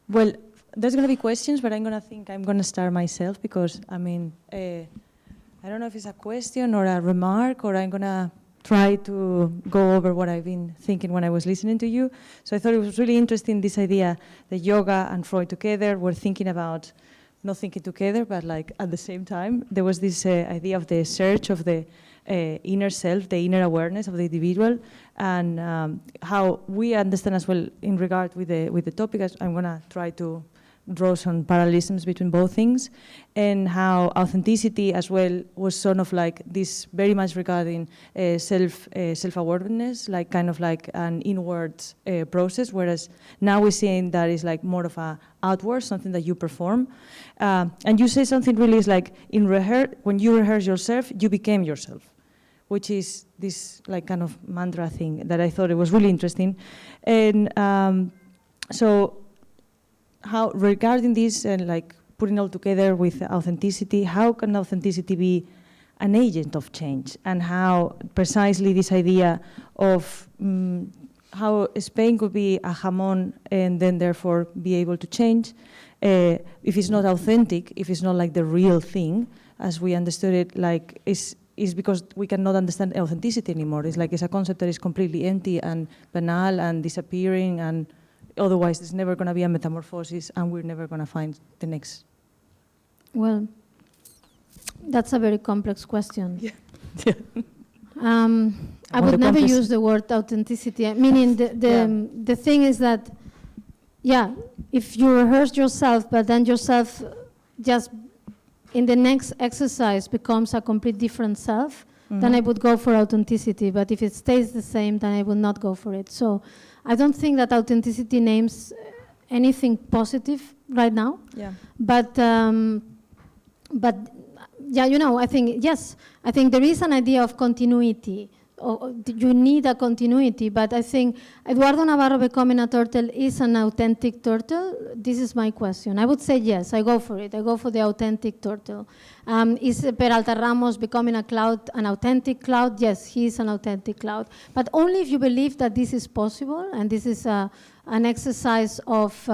Well, there's going to be questions, but I'm going to start myself because, I mean, I don't know if it's a question or a remark, or I'm going to try to go over what I've been thinking when I was listening to you. So I thought it was really interesting, this idea that yoga and Freud together were thinking about not thinking together, but like at the same time, there was this idea of the search of the inner self, the inner awareness of the individual, and how we understand as well in regard with the topic. I'm gonna try to draw some parallelisms between both things, and how authenticity as well was sort of like this very much regarding self-awareness, like kind of like an inward process, whereas now we're seeing that is like more of a outward, something that you perform. And you say something really is like when you rehearse yourself, you became yourself, which is this like kind of mantra thing that I thought it was really interesting. And so how, regarding this and like putting all together with authenticity, how can authenticity be an agent of change, and how precisely this idea of how Spain could be a jamón and then therefore be able to change if it's not authentic, if it's not like the real thing as we understood it, like is because we cannot understand authenticity anymore. It's like it's a concept that is completely empty and banal and disappearing, and otherwise there's never going to be a metamorphosis and we're never going to find the next. Well, that's a very complex question. Yeah. Yeah. I would never use the word authenticity. Meaning the thing is that, yeah, if you rehearse yourself, but then yourself just in the next exercise becomes a complete different self, then I would go for authenticity. But if it stays the same, then I would not go for it. So I don't think that authenticity names anything positive right now. Yeah. But yeah, you know, I think, yes, I think there is an idea of continuity. You need a continuity, but I think Eduardo Navarro becoming a turtle is an authentic turtle. This is my question. I would say yes, I go for it. I go for the authentic turtle. Is Peralta Ramos becoming a cloud, an authentic cloud? Yes, he is an authentic cloud. But only if you believe that this is possible, and this is an exercise of,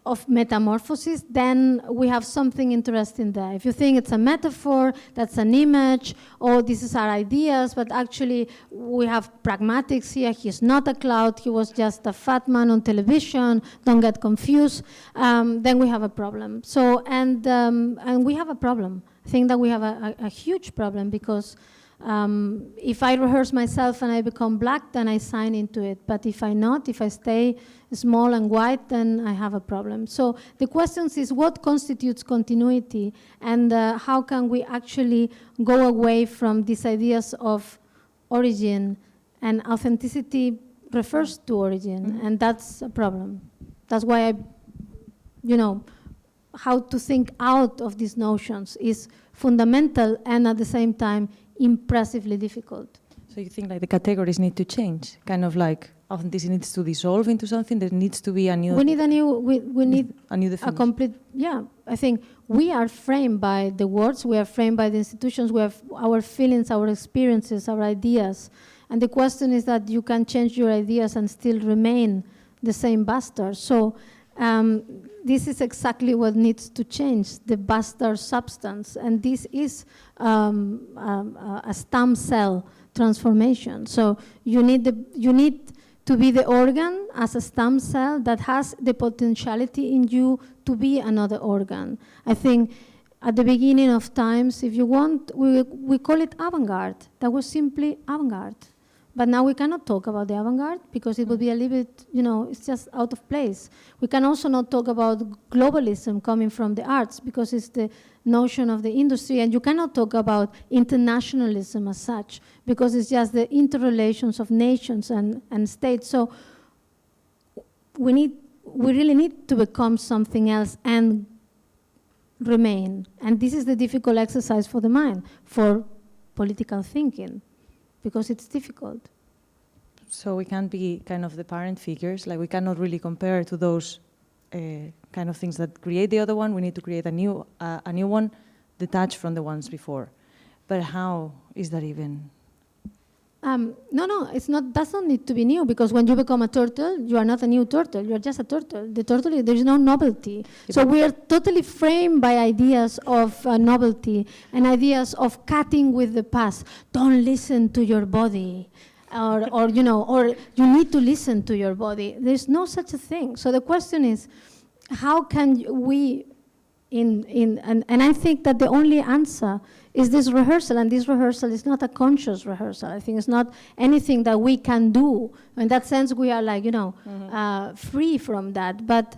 of metamorphosis, then we have something interesting there. If you think it's a metaphor, that's an image, or this is our ideas, but actually we have pragmatics here. He's not a cloud, he was just a fat man on television, don't get confused, then we have a problem. So, and we have a problem. I think that we have a huge problem, because if I rehearse myself and I become black, then I sign into it. But if I stay small and white, then I have a problem. So the question is, what constitutes continuity, and how can we actually go away from these ideas of origin? And authenticity refers to origin, and that's a problem. That's why how to think out of these notions is fundamental, and at the same time impressively difficult. So you think like the categories need to change, kind of like authenticity needs to dissolve into something, there needs to be a new... We need a new definition. A complete, yeah. I think we are framed by the words, we are framed by the institutions, we have our feelings, our experiences, our ideas. And the question is that you can change your ideas and still remain the same bastard. So this is exactly what needs to change, the bastard substance. And this is a stem cell transformation. So you need to be the organ as a stem cell that has the potentiality in you to be another organ. I think at the beginning of times, if you want, we call it avant-garde. That was simply avant-garde. But now we cannot talk about the avant-garde because it would be a little bit, it's just out of place. We can also not talk about globalism coming from the arts because it's the notion of the industry, and you cannot talk about internationalism as such because it's just the interrelations of nations and states. So we really need to become something else and remain. And this is the difficult exercise for the mind, for political thinking, because it's difficult. So we can't be kind of the parent figures, like we cannot really compare to those kind of things that create the other one. We need to create a new one detached from the ones before. But how is that even? No, it's not. Does not need to be new, because when you become a turtle, you are not a new turtle. You are just a turtle. The turtle, there is no novelty. So we are totally framed by ideas of novelty and ideas of cutting with the past. Don't listen to your body, or you need to listen to your body. There's no such a thing. So the question is, how can we, and I think that the only answer is this rehearsal, and this rehearsal is not a conscious rehearsal. I think it's not anything that we can do. In that sense, we are like, free from that, but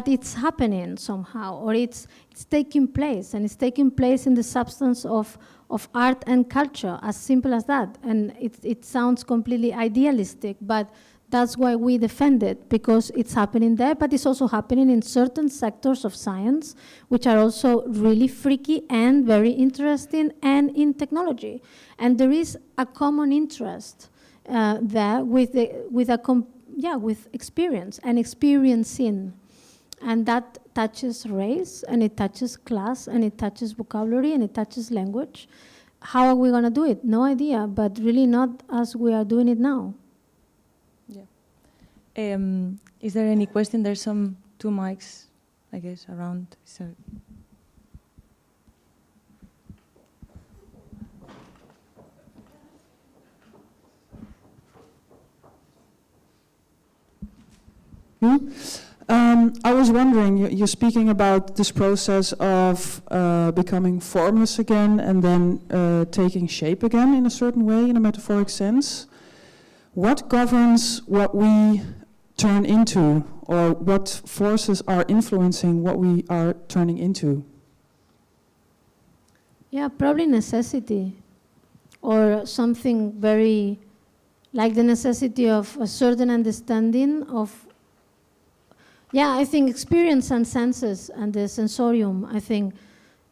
it's happening somehow, or it's taking place, and it's taking place in the substance of art and culture, as simple as that. And it sounds completely idealistic, but that's why we defend it, because it's happening there, but it's also happening in certain sectors of science, which are also really freaky and very interesting, and in technology. And there is a common interest there with experience and experiencing. And that touches race, and it touches class, and it touches vocabulary, and it touches language. How are we gonna do it? No idea, but really not as we are doing it now. Is there any question? There's two mics, I guess, around. So. I was wondering, you're speaking about this process of becoming formless again and then taking shape again in a certain way, in a metaphoric sense. What governs what we turn into, or what forces are influencing what we are turning into? Yeah, probably necessity, or something very, like the necessity of a certain understanding of, I think experience and senses and the sensorium. I think,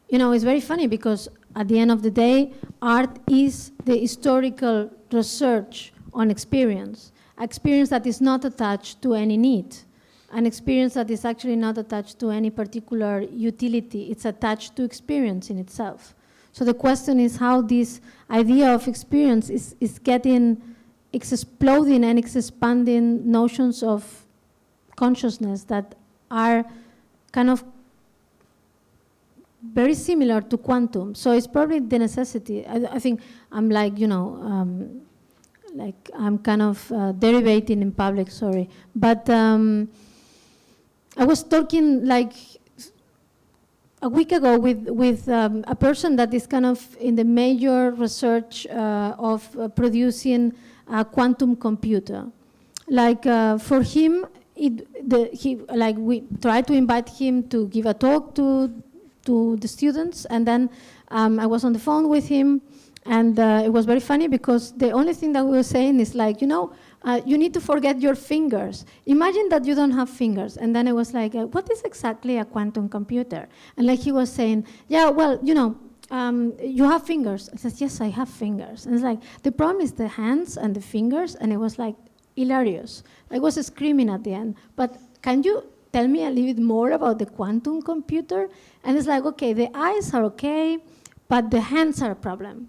it's very funny because at the end of the day, art is the historical research on experience that is not attached to any need, an experience that is actually not attached to any particular utility. It's attached to experience in itself. So the question is how this idea of experience is exploding and expanding notions of consciousness that are kind of very similar to quantum. So it's probably the necessity. I think I'm like, like I'm kind of derivating in public, sorry. But I was talking like a week ago with a person that is kind of in the major research of producing a quantum computer. Like for him, we tried to invite him to give a talk to the students, and then I was on the phone with him. And it was very funny because the only thing that we were saying is like, you need to forget your fingers. Imagine that you don't have fingers. And then I was like, what is exactly a quantum computer? And like he was saying, yeah, well, you have fingers. I said, yes, I have fingers. And it's like, the problem is the hands and the fingers. And it was like hilarious. I was screaming at the end. But can you tell me a little bit more about the quantum computer? And it's like, okay, the eyes are okay, but the hands are a problem.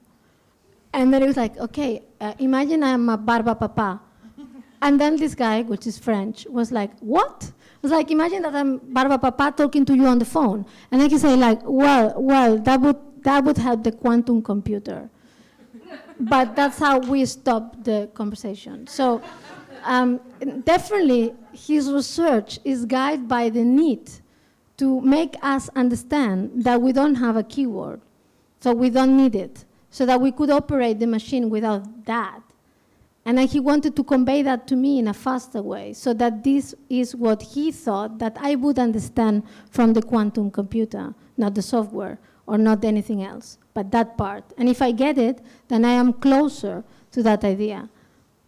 And then it was like, okay, imagine I'm a barba papa. And then this guy, which is French, was like, what? I was like, imagine that I'm barba papa talking to you on the phone. And then he said like, well, that would help the quantum computer. But that's how we stopped the conversation. So definitely his research is guided by the need to make us understand that we don't have a keyboard. So we don't need it. So that we could operate the machine without that. And he wanted to convey that to me in a faster way, so that this is what he thought that I would understand from the quantum computer, not the software or not anything else, but that part. And if I get it, then I am closer to that idea.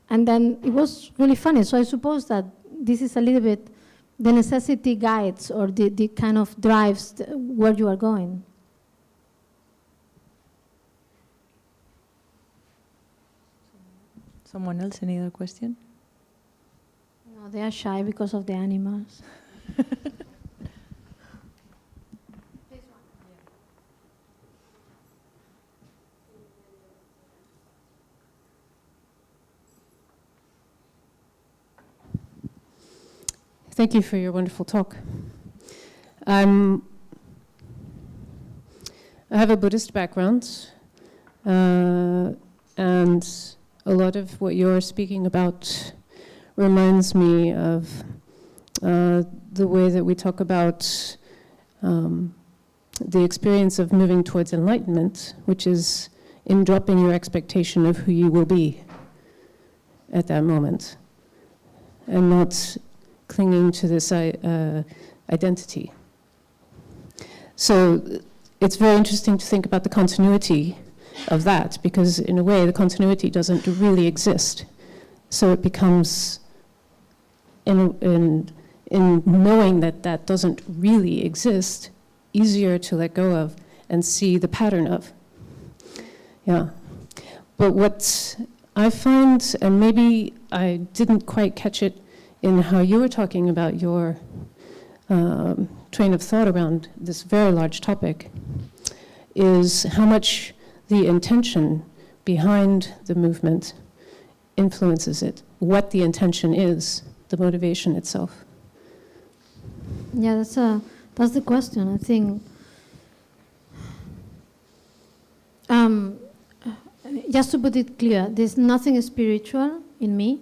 And then it was really funny. So I suppose that this is a little bit the necessity guides or the kind of drives where you are going. Someone else, any other question? No, they are shy because of the animals. Thank you for your wonderful talk. I have a Buddhist background, and a lot of what you're speaking about reminds me of the way that we talk about the experience of moving towards enlightenment, which is in dropping your expectation of who you will be at that moment, and not clinging to this identity. So it's very interesting to think about the continuity of that, because in a way the continuity doesn't really exist. So it becomes, in knowing that that doesn't really exist, easier to let go of and see the pattern of. Yeah. But what I find, and maybe I didn't quite catch it in how you were talking about your train of thought around this very large topic, is how much the intention behind the movement influences it, what the intention is, the motivation itself. Yeah, that's the question. I think just to put it clear, there's nothing spiritual in me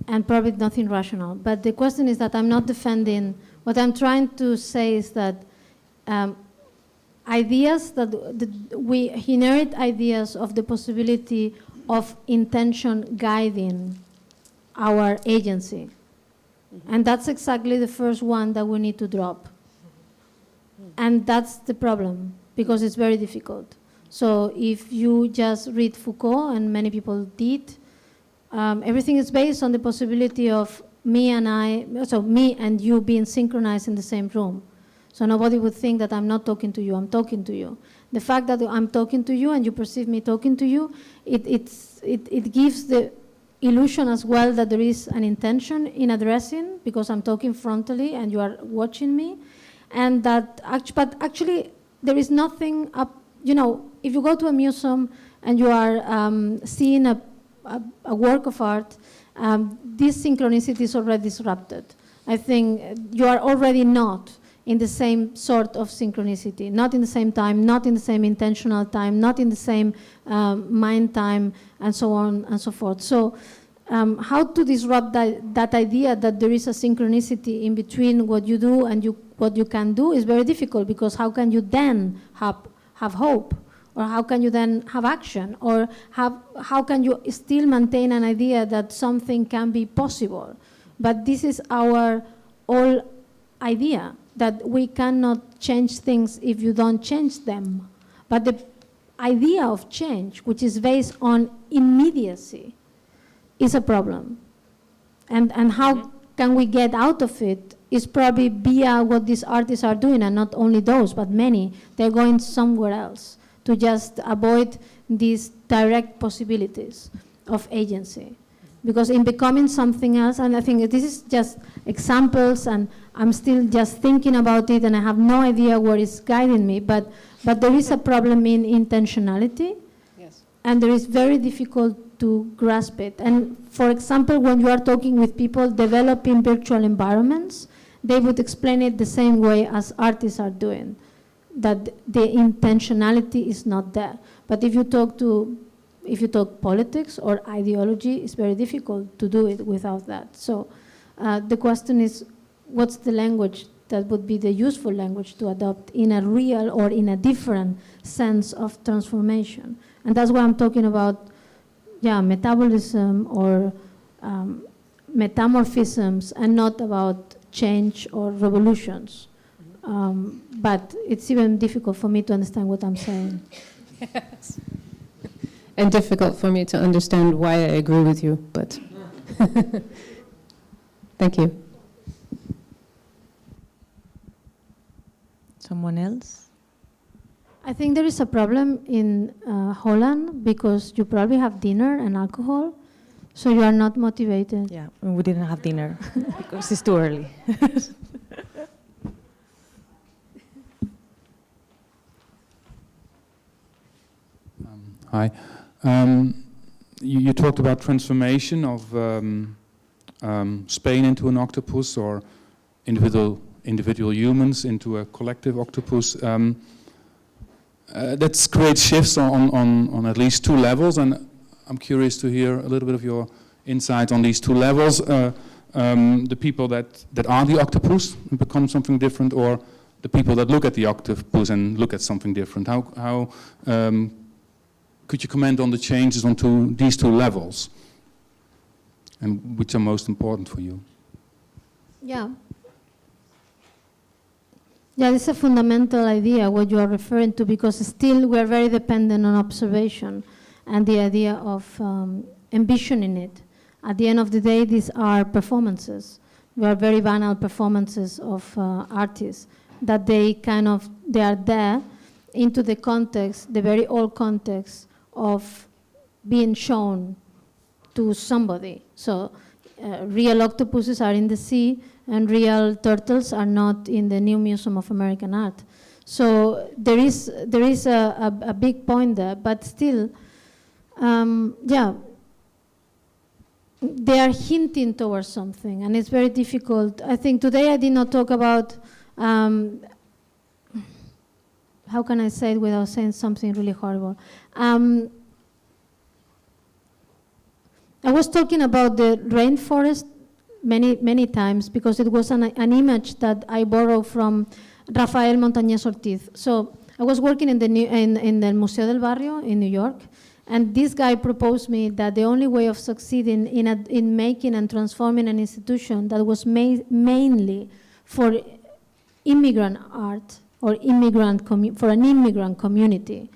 and probably nothing rational. But the question is that I'm not defending, what I'm trying to say is that ideas that we inherit ideas of the possibility of intention guiding our agency. And that's exactly the first one that we need to drop. And that's the problem, because it's very difficult. So if you just read Foucault, and many people did, everything is based on the possibility of me and you being synchronized in the same room. So nobody would think that I'm not talking to you, I'm talking to you. The fact that I'm talking to you and you perceive me talking to you, it gives the illusion as well that there is an intention in addressing, because I'm talking frontally and you are watching me. And that, but actually there is nothing up, if you go to a museum and you are seeing a work of art, this synchronicity is already disrupted. I think you are already not in the same sort of synchronicity, not in the same time, not in the same intentional time, not in the same mind time, and so on and so forth. So how to disrupt that idea that there is a synchronicity in between what you do and what you can do is very difficult, because how can you then have hope? Or how can you then have action? Or how can you still maintain an idea that something can be possible? But this is our whole idea, that we cannot change things if you don't change them. But the idea of change, which is based on immediacy, is a problem. And how can we get out of it is probably via what these artists are doing, and not only those, but many. They're going somewhere else to just avoid these direct possibilities of agency. Because in becoming something else, and I think this is just examples, and I'm still just thinking about it, and I have no idea where it's guiding me, but there is a problem in intentionality, yes, and there is very difficult to grasp it. And for example, when you are talking with people developing virtual environments, they would explain it the same way as artists are doing, that the intentionality is not there. But if you talk politics or ideology, it's very difficult to do it without that. So the question is, what's the language that would be the useful language to adopt in a real or in a different sense of transformation? And that's why I'm talking about, metabolism or metamorphisms, and not about change or revolutions. But it's even difficult for me to understand what I'm saying. Yes. And difficult for me to understand why I agree with you, but thank you. Someone else? I think there is a problem in Holland, because you probably have dinner and alcohol, so you are not motivated. Yeah, we didn't have dinner because it's too early. Hi. You talked about transformation of Spain into an octopus, or individual humans into a collective octopus. That creates shifts on at least two levels, and I'm curious to hear a little bit of your insight on these two levels. the people that are the octopus and become something different, or the people that look at the octopus and look at something different? How could you comment on the changes onto these two levels, and which are most important for you? Yeah. Yeah, it's a fundamental idea, what you are referring to, because still we are very dependent on observation and the idea of envisioning it. At the end of the day, these are performances. They are very banal performances of artists, that they are there into the context, the very old context of being shown to somebody. So real octopuses are in the sea, and real turtles are not in the new Museum of American Art. So there is a big point there, but still, yeah, they are hinting towards something, and it's very difficult. I think today I did not talk about, how can I say it without saying something really horrible? I was talking about the rainforest many times, because it was an image that I borrowed from Rafael Montañez Ortiz. So I was working in the Museo del Barrio in New York, and this guy proposed me that the only way of succeeding in making and transforming an institution that was mainly for immigrant art, or for an immigrant community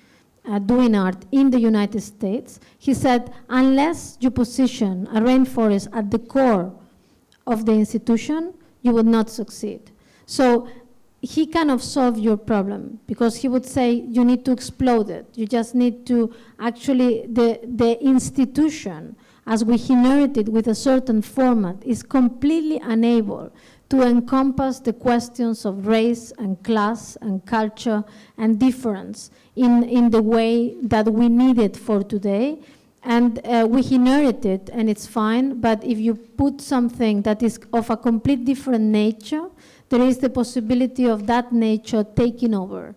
doing art in the United States, he said, unless you position a rainforest at the core of the institution, you would not succeed. So he kind of solved your problem, because he would say you need to explode it. You just need to actually, the institution, as we inherited with a certain format, is completely unable to encompass the questions of race and class and culture and difference in the way that we need it for today. And we inherit it, and it's fine, but if you put something that is of a complete different nature, there is the possibility of that nature taking over.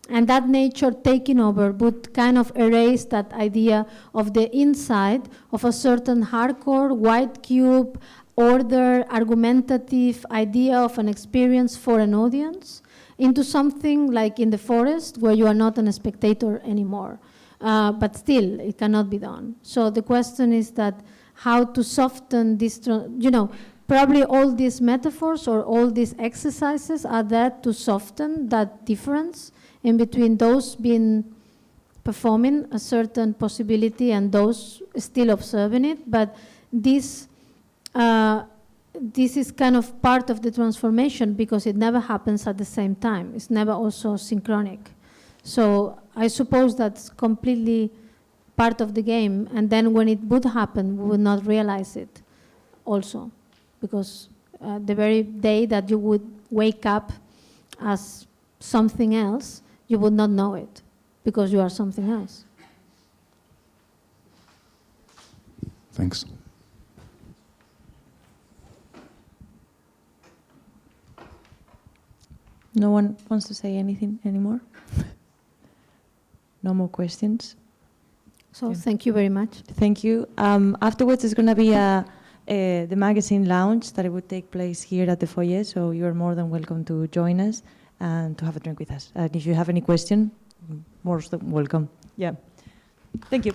And that nature taking over would kind of erase that idea of the inside of a certain hardcore, white cube, order, argumentative idea of an experience for an audience into something like in the forest, where you are not a spectator anymore. But still, it cannot be done. So the question is that how to soften this, probably all these metaphors or all these exercises are there to soften that difference in between those performing a certain possibility and those still observing it. But this is kind of part of the transformation, because it never happens at the same time. It's never also synchronic. So I suppose that's completely part of the game, and then when it would happen, we would not realize it also, because the very day that you would wake up as something else, you would not know it, because you are something else. Thanks. No one wants to say anything anymore? No more questions? So Yeah. Thank you very much. Thank you. Afterwards, there's going to be the magazine lounge that would take place here at the foyer, so you're more than welcome to join us and to have a drink with us. And if you have any question, more than welcome. Yeah. Thank you.